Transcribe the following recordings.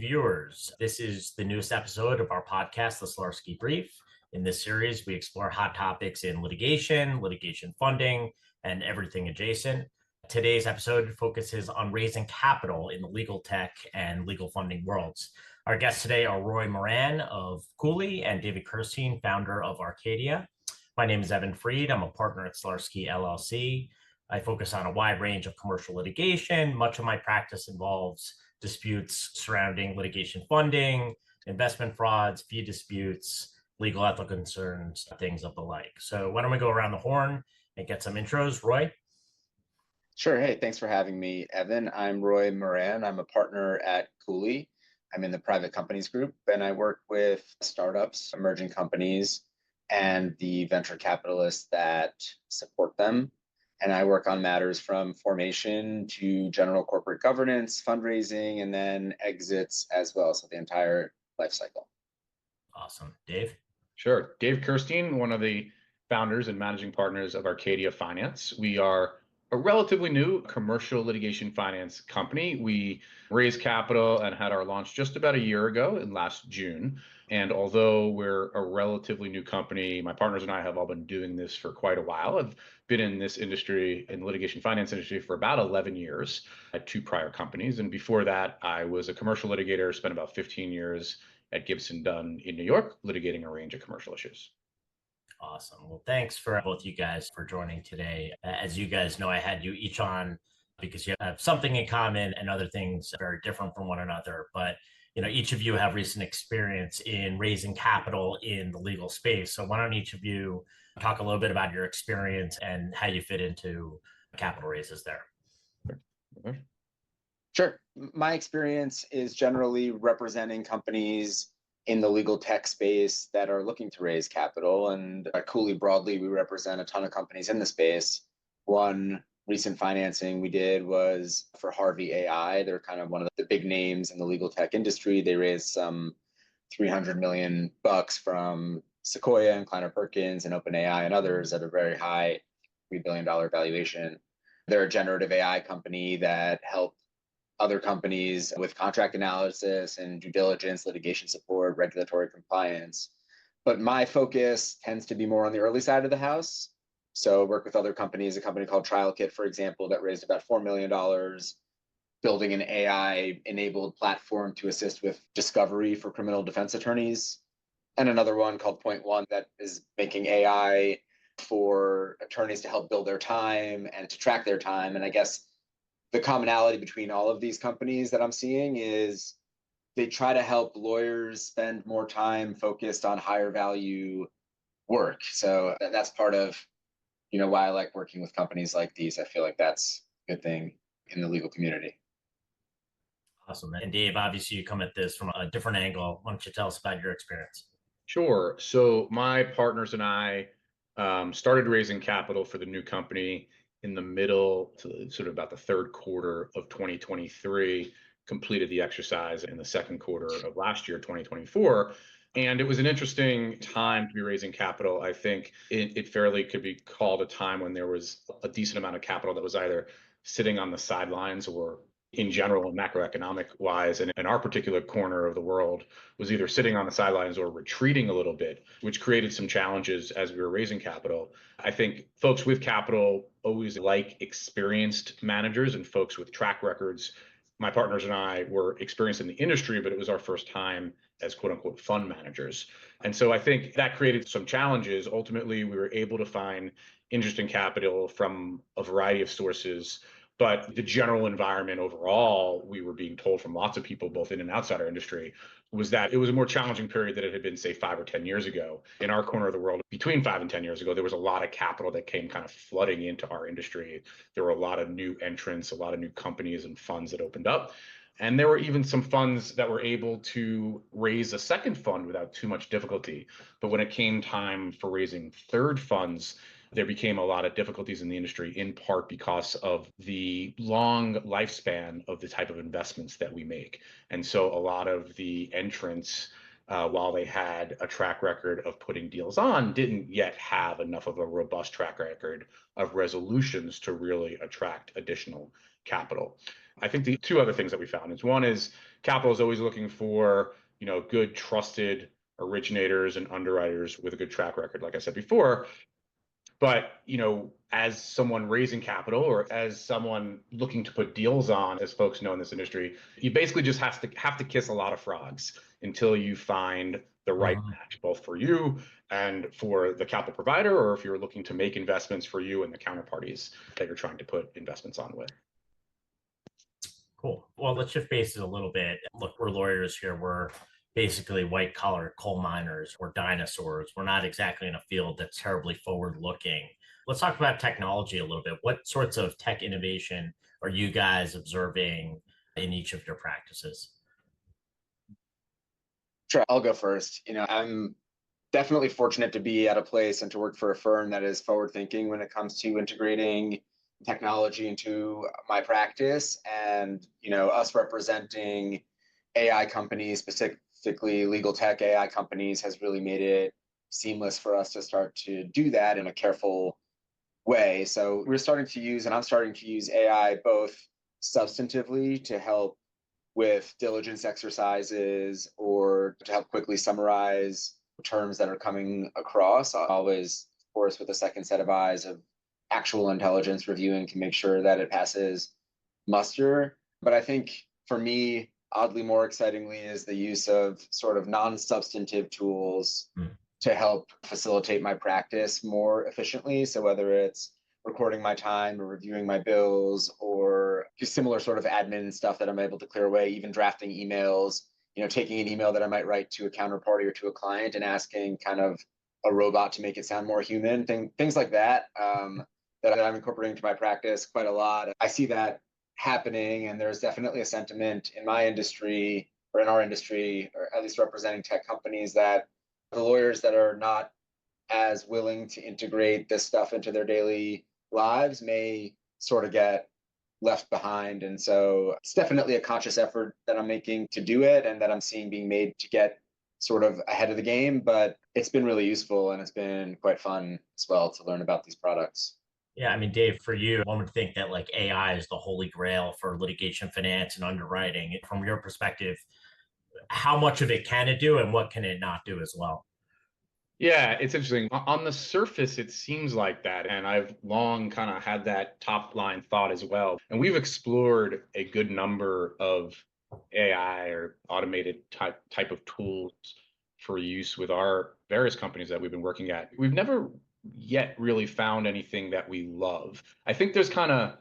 viewers. This is the newest episode of our podcast, The Slarskey Brief. In this series, we explore hot topics in litigation, litigation funding, and everything adjacent. Today's episode focuses on raising capital in the legal tech and legal funding worlds. Our guests today are Roy Moran of Cooley and Dave Kerstein, founder of Arcadia. My name is Evan Freed. I'm a partner at Slarskey LLC. I focus on a wide range of commercial litigation. Much of my practice involves disputes surrounding litigation funding, investment frauds, fee disputes, legal ethical concerns, things of the like. So why don't we go around the horn and get some intros? Roy? Sure. Hey, thanks for having me, Evan. I'm Roy Moran. I'm a partner at Cooley. I'm in the private companies group, and I work with startups, emerging companies, and the venture capitalists that support them. And I work on matters from formation to general corporate governance, fundraising, and then exits as well. So the entire life cycle. Awesome. Dave? Sure. Dave Kerstein, one of the founders and managing partners of Arcadia Finance. We are a relatively new commercial litigation finance company. We raised capital and had our launch just about a year ago in last June. And although we're a relatively new company, my partners and I have all been doing this for quite a while. I've been in this industry, in the litigation finance industry, for about 11 years at two prior companies. And before that, I was a commercial litigator, spent about 15 years at Gibson Dunn in New York, litigating a range of commercial issues. Awesome. Well, thanks for both you guys for joining today. As you guys know, I had you each on because you have something in common and other things very different from one another. But each of you have recent experience in raising capital in the legal space. So why don't each of you talk a little bit about your experience and how you fit into capital raises there? Sure. My experience is generally representing companies in the legal tech space that are looking to raise capital. And at Cooley broadly, we represent a ton of companies in the space. One recent financing we did was for Harvey AI. They're kind of one of the big names in the legal tech industry. They raised some $300 million from Sequoia and Kleiner Perkins and OpenAI and others at a very high $3 billion valuation. They're a generative AI company that help other companies with contract analysis and due diligence, litigation support, regulatory compliance. But my focus tends to be more on the early side of the house. So I work with other companies, a company called TrialKit, for example, that raised about $4 million, building an AI-enabled platform to assist with discovery for criminal defense attorneys. And another one called Point One that is making AI for attorneys to help build their time and to track their time. And I guess the commonality between all of these companies that I'm seeing is they try to help lawyers spend more time focused on higher value work. So that's part of, why I like working with companies like these. I feel like that's a good thing in the legal community. Awesome. And Dave, obviously you come at this from a different angle. Why don't you tell us about your experience? Sure. So my partners and I started raising capital for the new company in the middle to sort of about the third quarter of 2023, completed the exercise in the second quarter of last year, 2024. And it was an interesting time to be raising capital. I think it fairly could be called a time when there was a decent amount of capital that was either sitting on the sidelines or in general and macroeconomic wise, and in our particular corner of the world was either sitting on the sidelines or retreating a little bit, which created some challenges as we were raising capital. I think folks with capital always like experienced managers and folks with track records. My partners and I were experienced in the industry, but it was our first time as quote unquote fund managers. And so I think that created some challenges. Ultimately, we were able to find interesting capital from a variety of sources. But the general environment overall, we were being told from lots of people, both in and outside our industry, was that it was a more challenging period than it had been, say, 5 or 10 years ago. In our corner of the world, between 5 and 10 years ago, there was a lot of capital that came kind of flooding into our industry. There were a lot of new entrants, a lot of new companies and funds that opened up. And there were even some funds that were able to raise a second fund without too much difficulty. But when it came time for raising third funds, there became a lot of difficulties in the industry, in part because of the long lifespan of the type of investments that we make. And so a lot of the entrants while they had a track record of putting deals on, didn't yet have enough of a robust track record of resolutions to really attract additional capital. I think the two other things that we found is one is capital is always looking for, good, trusted originators and underwriters with a good track record, like I said before. But, as someone raising capital or as someone looking to put deals on, as folks know in this industry, you basically just have to kiss a lot of frogs until you find the right match, both for you and for the capital provider, or if you're looking to make investments for you and the counterparties that you're trying to put investments on with. Cool. Well, let's shift bases a little bit. Look, we're lawyers here. We're basically white collar coal miners. We're dinosaurs. We're not exactly in a field that's terribly forward looking. Let's talk about technology a little bit. What sorts of tech innovation are you guys observing in each of your practices? Sure, I'll go first. I'm definitely fortunate to be at a place and to work for a firm that is forward thinking when it comes to integrating technology into my practice. And, us representing AI companies, specifically legal tech AI companies, has really made it seamless for us to start to do that in a careful way. So I'm starting to use AI both substantively to help with diligence exercises or to help quickly summarize terms that are coming across. Always, of course, with a second set of eyes of actual intelligence reviewing to make sure that it passes muster. But I think for me, oddly more excitingly, is the use of sort of non-substantive tools to help facilitate my practice more efficiently. So whether it's recording my time or reviewing my bills or just similar sort of admin stuff that I'm able to clear away, even drafting emails, taking an email that I might write to a counterparty or to a client and asking kind of a robot to make it sound more human, things like that, that I'm incorporating to my practice quite a lot. I see that happening, and there's definitely a sentiment in my industry or in our industry, or at least representing tech companies, that the lawyers that are not as willing to integrate this stuff into their daily lives may sort of get left behind. And so it's definitely a conscious effort that I'm making to do it and that I'm seeing being made to get sort of ahead of the game. But it's been really useful and it's been quite fun as well to learn about these products. Yeah, I mean, Dave, for you, one would think that like AI is the holy grail for litigation finance and underwriting. From your perspective, how much of it can it do and what can it not do as well? Yeah, it's interesting. On the surface, it seems like that. And I've long kind of had that top line thought as well. And we've explored a good number of AI or automated type of tools for use with our various companies that we've been working at. We've never yet really found anything that we love. I think there's kind of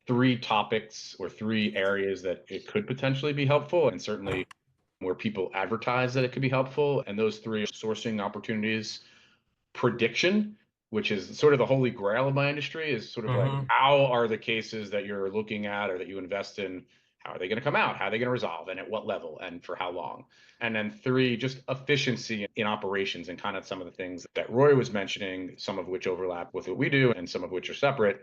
three topics or three areas that it could potentially be helpful, and certainly where people advertise that it could be helpful. And those three are sourcing opportunities, prediction, which is sort of the holy grail of my industry, is sort of like, how are the cases that you're looking at or that you invest in, how are they going to come out? How are they going to resolve? And at what level and for how long? And then three, just efficiency in operations and kind of some of the things that Roy was mentioning, some of which overlap with what we do and some of which are separate.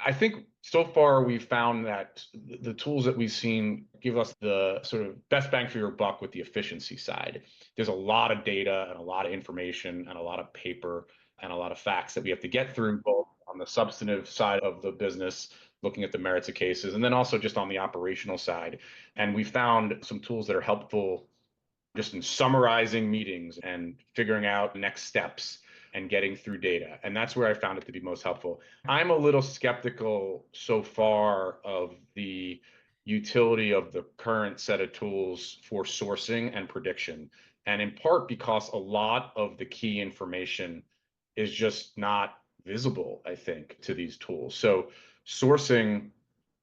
I think so far we've found that the tools that we've seen give us the sort of best bang for your buck with the efficiency side. There's a lot of data and a lot of information and a lot of paper and a lot of facts that we have to get through, both on the substantive side of the business, looking at the merits of cases, and then also just on the operational side. And we found some tools that are helpful just in summarizing meetings and figuring out next steps and getting through data. And that's where I found it to be most helpful. I'm a little skeptical so far of the utility of the current set of tools for sourcing and prediction. And in part because a lot of the key information is just not visible, I think, to these tools. So sourcing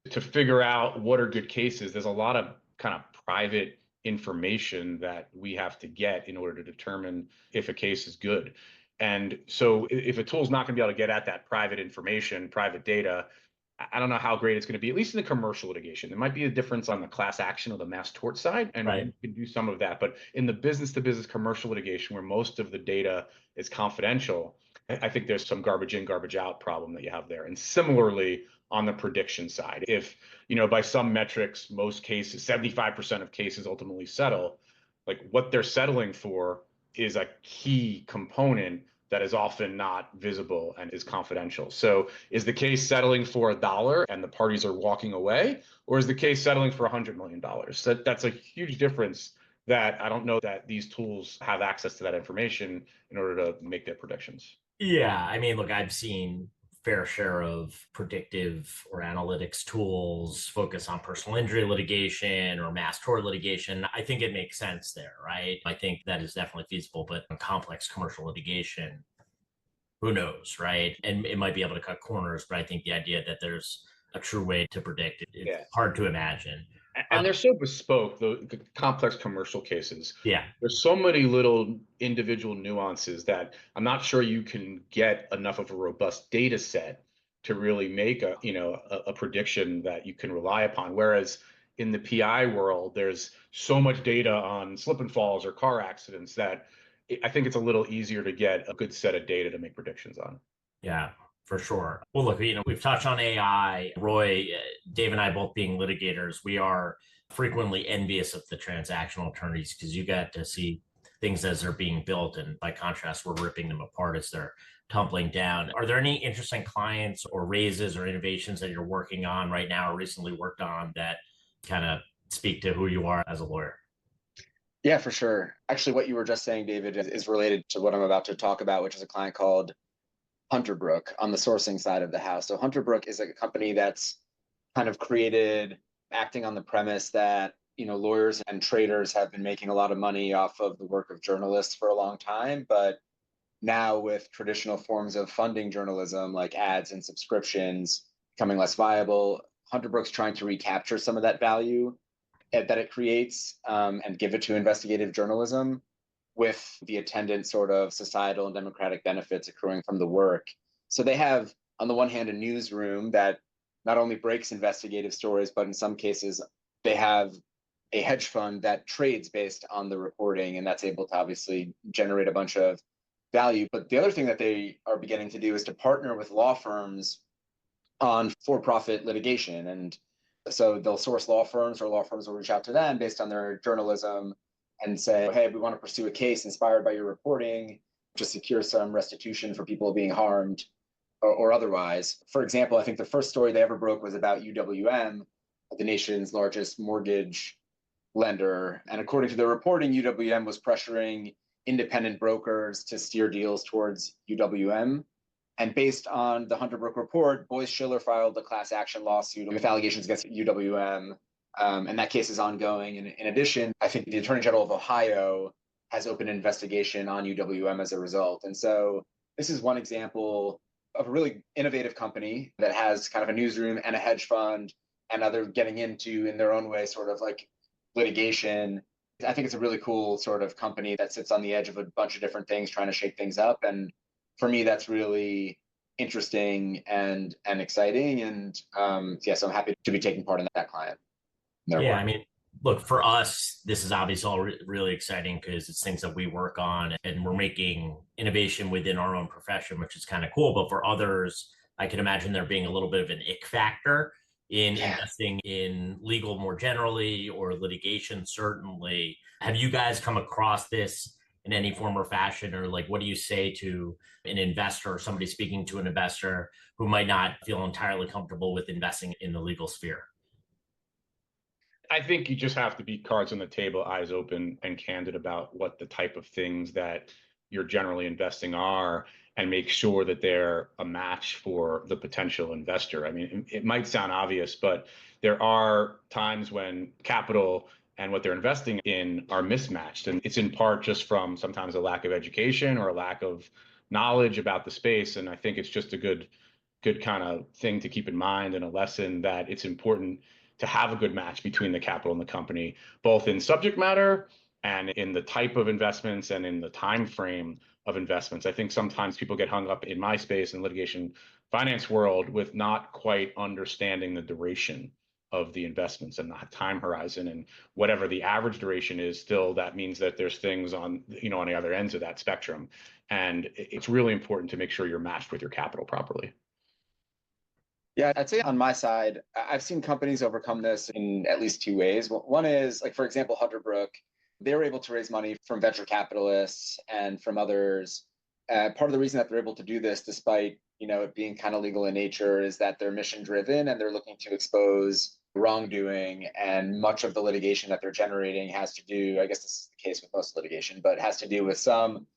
to figure out what are good cases, there's a lot of kind of private information that we have to get in order to determine if a case is good. And so if a tool's not going to be able to get at that private information, private data, I don't know how great it's going to be, at least in the commercial litigation. There might be a difference on the class action or the mass tort side, and Right. you can do some of that. But in the business-to-business commercial litigation, where most of the data is confidential, I think there's some garbage in, garbage out problem that you have there. And similarly, on the prediction side, if, by some metrics, most cases, 75% of cases ultimately settle, like what they're settling for is a key component that is often not visible and is confidential. So is the case settling for $1 and the parties are walking away, or is the case settling for $100 million? That's a huge difference that I don't know that these tools have access to that information in order to make their predictions. Yeah, I mean, look, I've seen fair share of predictive or analytics tools focus on personal injury litigation or mass tort litigation. I think it makes sense there, right? I think that is definitely feasible, but in complex commercial litigation, who knows, right? And it might be able to cut corners, but I think the idea that there's a true way to predict it's Yeah. hard to imagine. And they're so bespoke, the complex commercial cases. Yeah. There's so many little individual nuances that I'm not sure you can get enough of a robust data set to really make a prediction that you can rely upon. Whereas in the PI world, there's so much data on slip and falls or car accidents that I think it's a little easier to get a good set of data to make predictions on. Yeah, for sure. Well, look, we've touched on AI. Roy, Dave, and I both being litigators, we are frequently envious of the transactional attorneys because you got to see things as they're being built. And by contrast, we're ripping them apart as they're tumbling down. Are there any interesting clients or raises or innovations that you're working on right now or recently worked on that kind of speak to who you are as a lawyer? Yeah, for sure. Actually, what you were just saying, David, is related to what I'm about to talk about, which is a client called Hunterbrook on the sourcing side of the house. So Hunterbrook is a company that's kind of created acting on the premise that lawyers and traders have been making a lot of money off of the work of journalists for a long time, but now with traditional forms of funding journalism like ads and subscriptions becoming less viable, Hunterbrook's trying to recapture some of that value that it creates and give it to investigative journalism with the attendant sort of societal and democratic benefits accruing from the work. So they have, on the one hand, a newsroom that not only breaks investigative stories, but in some cases, they have a hedge fund that trades based on the reporting, and that's able to obviously generate a bunch of value. But the other thing that they are beginning to do is to partner with law firms on for-profit litigation. And so they'll source law firms, or law firms will reach out to them based on their journalism and say, hey, we want to pursue a case inspired by your reporting to secure some restitution for people being harmed or otherwise. For example, I think the first story they ever broke was about UWM, the nation's largest mortgage lender. And according to their reporting, UWM was pressuring independent brokers to steer deals towards UWM. And based on the Hunterbrook report, Boyce Schiller filed a class action lawsuit with allegations against UWM. And that case is ongoing. And in addition, I think the Attorney General of Ohio has opened an investigation on UWM as a result. And so this is one example of a really innovative company that has kind of a newsroom and a hedge fund, and other getting into, in their own way, sort of like litigation. I think it's a really cool sort of company that sits on the edge of a bunch of different things, trying to shake things up. And for me, that's really interesting and exciting. And so I'm happy to be taking part in that client. Yeah, I mean, look, for us, this is obviously all really exciting because it's things that we work on and we're making innovation within our own profession, which is kind of cool. But for others, I can imagine there being a little bit of an ick factor in investing in legal more generally or litigation, certainly. Have you guys come across this in any form or fashion? Or like, what do you say to an investor or somebody speaking to an investor who might not feel entirely comfortable with investing in the legal sphere? I think you just have to be cards on the table, eyes open, and candid about what the type of things that you're generally investing are, and make sure that they're a match for the potential investor. I mean, it might sound obvious, but there are times when capital and what they're investing in are mismatched. And it's in part just from sometimes a lack of education or a lack of knowledge about the space. And I think it's just a good kind of thing to keep in mind, and a lesson that it's important to have a good match between the capital and the company, both in subject matter and in the type of investments and in the time frame of investments. I think sometimes people get hung up in my space in litigation finance world with not quite understanding the duration of the investments and the time horizon, and whatever the average duration is, still that means that there's things on on the other ends of that spectrum. And it's really important to make sure you're matched with your capital properly. Yeah, I'd say on my side, I've seen companies overcome this in at least two ways. One is, like, for example, Hunterbrook they were able to raise money from venture capitalists and from others. Part of the reason that they're able to do this, despite it being kind of legal in nature, is that they're mission driven and they're looking to expose wrongdoing. And much of the litigation that they're generating has to do, I guess this is the case with most litigation, but has to do with some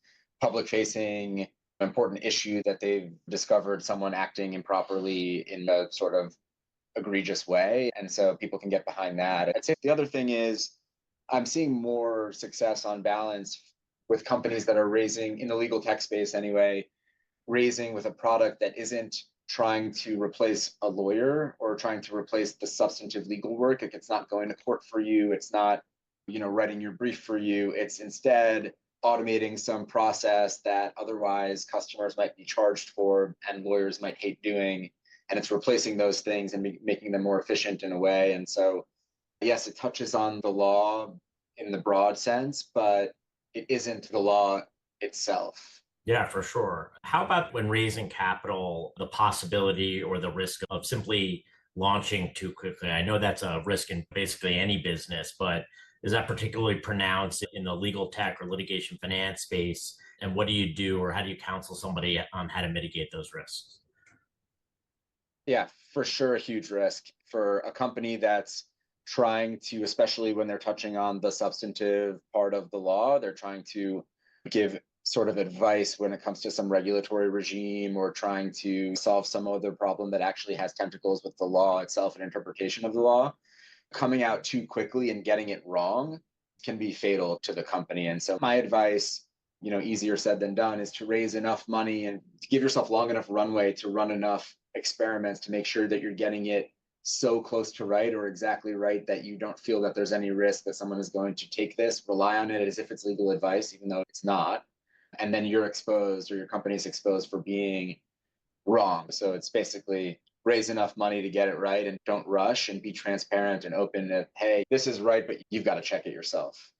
public facing important issue that they've discovered someone acting improperly in a sort of egregious way. And so people can get behind that. I'd say the other thing is I'm seeing more success on balance with companies that are raising in the legal tech space anyway, raising with a product that isn't trying to replace a lawyer or trying to replace the substantive legal work. Like, it's not going to court for you. It's not, writing your brief for you. It's instead automating some process that otherwise customers might be charged for and lawyers might hate doing. And it's replacing those things and making them more efficient in a way. And so, yes, it touches on the law in the broad sense, but it isn't the law itself. Yeah, for sure. How about when raising capital, the possibility or the risk of simply launching too quickly? I know that's a risk in basically any business, but is that particularly pronounced in the legal tech or litigation finance space? And what do you do, or how do you counsel somebody on how to mitigate those risks? Yeah, for sure, a huge risk for a company that's trying to, especially when they're touching on the substantive part of the law, they're trying to give sort of advice when it comes to some regulatory regime or trying to solve some other problem that actually has tentacles with the law itself and interpretation of the law. Coming out too quickly and getting it wrong can be fatal to the company. And so my advice, easier said than done, is to raise enough money and to give yourself long enough runway to run enough experiments to make sure that you're getting it so close to right or exactly right that you don't feel that there's any risk that someone is going to take this, rely on it as if it's legal advice, even though it's not. And then you're exposed or your company's exposed for being wrong. So it's basically raise enough money to get it right and don't rush and be transparent and open to, hey, this is right, but you've got to check it yourself.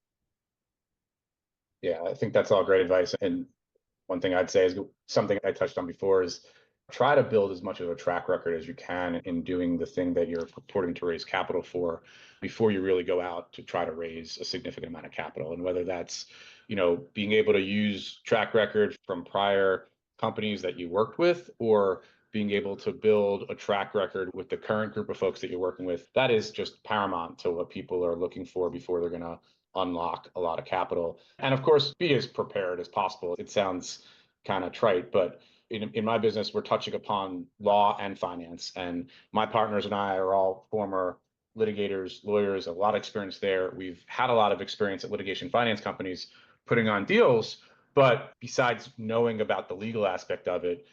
Yeah, I think that's all great advice. And one thing I'd say is something I touched on before is try to build as much of a track record as you can in doing the thing that you're purporting to raise capital for before you really go out to try to raise a significant amount of capital. And whether that's, being able to use track record from prior companies that you worked with, or being able to build a track record with the current group of folks that you're working with, that is just paramount to what people are looking for before they're going to unlock a lot of capital. And of course, be as prepared as possible. It sounds kind of trite, but in my business, we're touching upon law and finance. And my partners and I are all former litigators, lawyers, a lot of experience there. We've had a lot of experience at litigation finance companies putting on deals. But besides knowing about the legal aspect of it,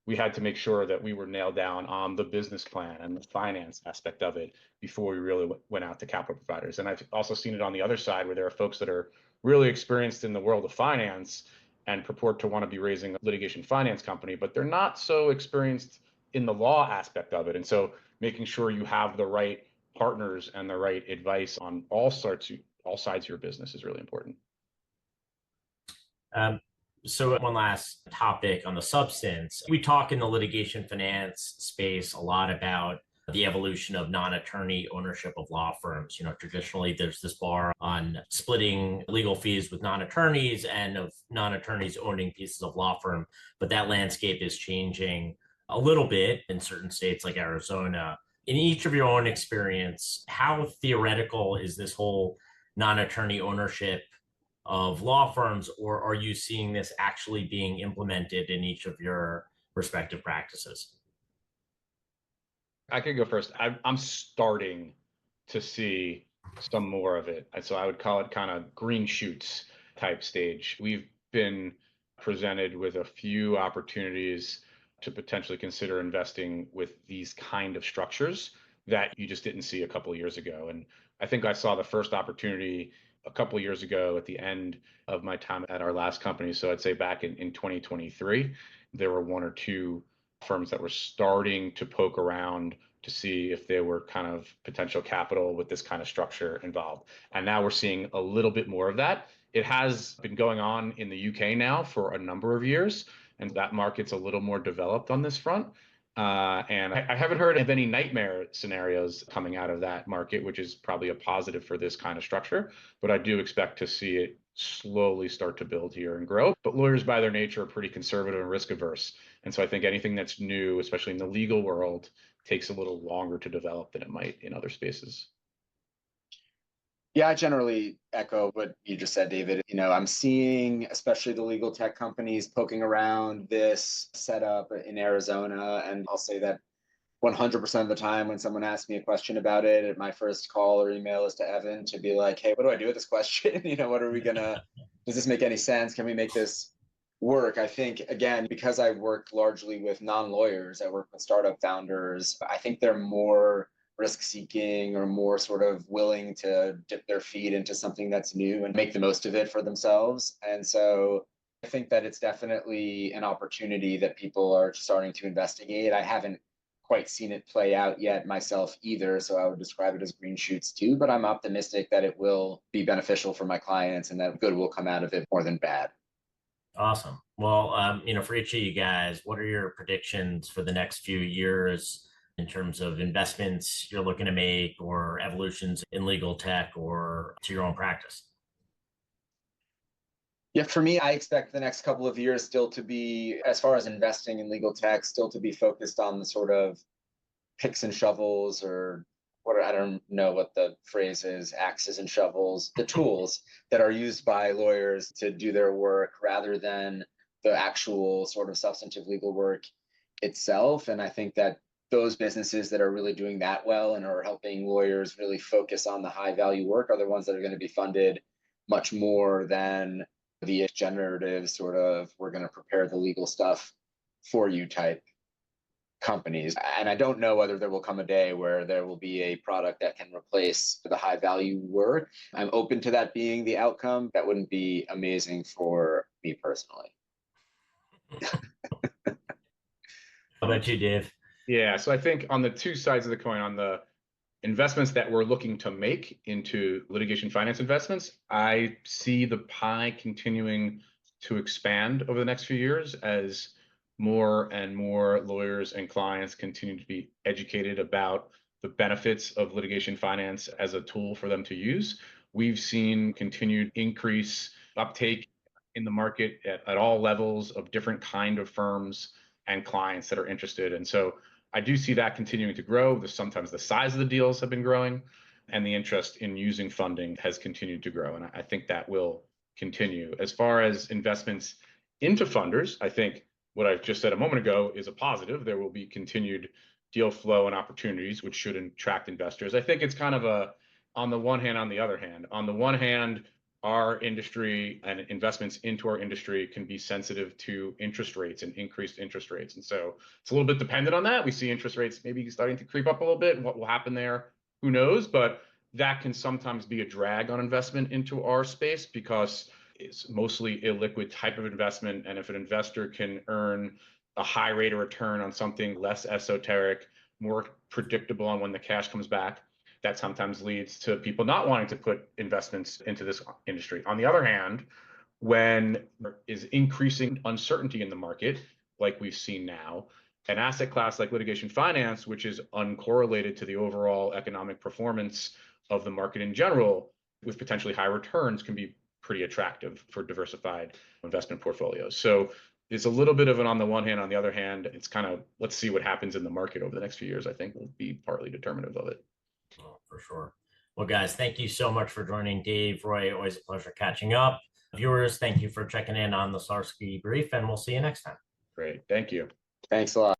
we had to make sure that we were nailed down on the business plan and the finance aspect of it before we really went out to capital providers. And I've also seen it on the other side where there are folks that are really experienced in the world of finance and purport to want to be raising a litigation finance company, but they're not so experienced in the law aspect of it. And so making sure you have the right partners and the right advice on all sides of your business is really important. So one last topic on the substance. We talk in the litigation finance space a lot about the evolution of non-attorney ownership of law firms. Traditionally there's this bar on splitting legal fees with non-attorneys and of non-attorneys owning pieces of law firm, but that landscape is changing a little bit in certain states like Arizona. In each of your own experience, how theoretical is this whole non-attorney ownership of law firms, or are you seeing this actually being implemented in each of your respective practices? I could go first. I'm starting to see some more of it. And so I would call it kind of green shoots type stage. We've been presented with a few opportunities to potentially consider investing with these kind of structures that you just didn't see a couple of years ago. And I think I saw the first opportunity a couple of years ago at the end of my time at our last company. So I'd say back in 2023, there were one or two firms that were starting to poke around to see if there were kind of potential capital with this kind of structure involved. And now we're seeing a little bit more of that. It has been going on in the UK now for a number of years, and that market's a little more developed on this front. And I haven't heard of any nightmare scenarios coming out of that market, which is probably a positive for this kind of structure. But I do expect to see it slowly start to build here and grow. But lawyers by their nature are pretty conservative and risk averse. And so I think anything that's new, especially in the legal world, takes a little longer to develop than it might in other spaces. Yeah, I generally echo what you just said, David. I'm seeing, especially the legal tech companies poking around this setup in Arizona. And I'll say that 100% of the time when someone asks me a question about it, my first call or email is to Evan to be like, hey, what do I do with this question? What are we does this make any sense? Can we make this work? I think, again, because I work largely with non-lawyers, I work with startup founders, I think they're more risk seeking or more sort of willing to dip their feet into something that's new and make the most of it for themselves. And so I think that it's definitely an opportunity that people are starting to investigate. I haven't quite seen it play out yet myself either, so I would describe it as green shoots too, but I'm optimistic that it will be beneficial for my clients and that good will come out of it more than bad. Awesome. Well, for each of you guys, what are your predictions for the next few years in terms of investments you're looking to make or evolutions in legal tech or to your own practice? Yeah, for me, I expect the next couple of years still to be, as far as investing in legal tech, still to be focused on the sort of picks and shovels, or I don't know what the phrase is, axes and shovels, the tools that are used by lawyers to do their work rather than the actual sort of substantive legal work itself. And I think that those businesses that are really doing that well and are helping lawyers really focus on the high value work are the ones that are going to be funded much more than the generative sort of, we're going to prepare the legal stuff for you type companies. And I don't know whether there will come a day where there will be a product that can replace the high value work. I'm open to that being the outcome. That wouldn't be amazing for me personally. How about you, Dave? Yeah, so I think on the two sides of the coin, on the investments that we're looking to make into litigation finance investments, I see the pie continuing to expand over the next few years as more and more lawyers and clients continue to be educated about the benefits of litigation finance as a tool for them to use. We've seen continued increase uptake in the market at all levels of different kind of firms and clients that are interested. And so I do see that continuing to grow. Sometimes the size of the deals have been growing and the interest in using funding has continued to grow. And I think that will continue. As far as investments into funders, I think what I've just said a moment ago is a positive. There will be continued deal flow and opportunities, which should attract investors. I think it's kind of a, on the one hand, on the other hand. On the one hand, our industry and investments into our industry can be sensitive to interest rates and increased interest rates. And so it's a little bit dependent on that. We see interest rates maybe starting to creep up a little bit, and what will happen there, who knows? But that can sometimes be a drag on investment into our space because it's mostly illiquid type of investment. And if an investor can earn a high rate of return on something less esoteric, more predictable on when the cash comes back, that sometimes leads to people not wanting to put investments into this industry. On the other hand, when there is increasing uncertainty in the market, like we've seen now, an asset class like litigation finance, which is uncorrelated to the overall economic performance of the market in general, with potentially high returns, can be pretty attractive for diversified investment portfolios. So it's a little bit of an on the one hand, on the other hand, it's kind of, let's see what happens in the market over the next few years, I think will be partly determinative of it. Oh, for sure. Well, guys, thank you so much for joining. Dave, Roy, always a pleasure catching up. Viewers, thank you for checking in on the Slarskey Brief, and we'll see you next time. Great. Thank you. Thanks a lot.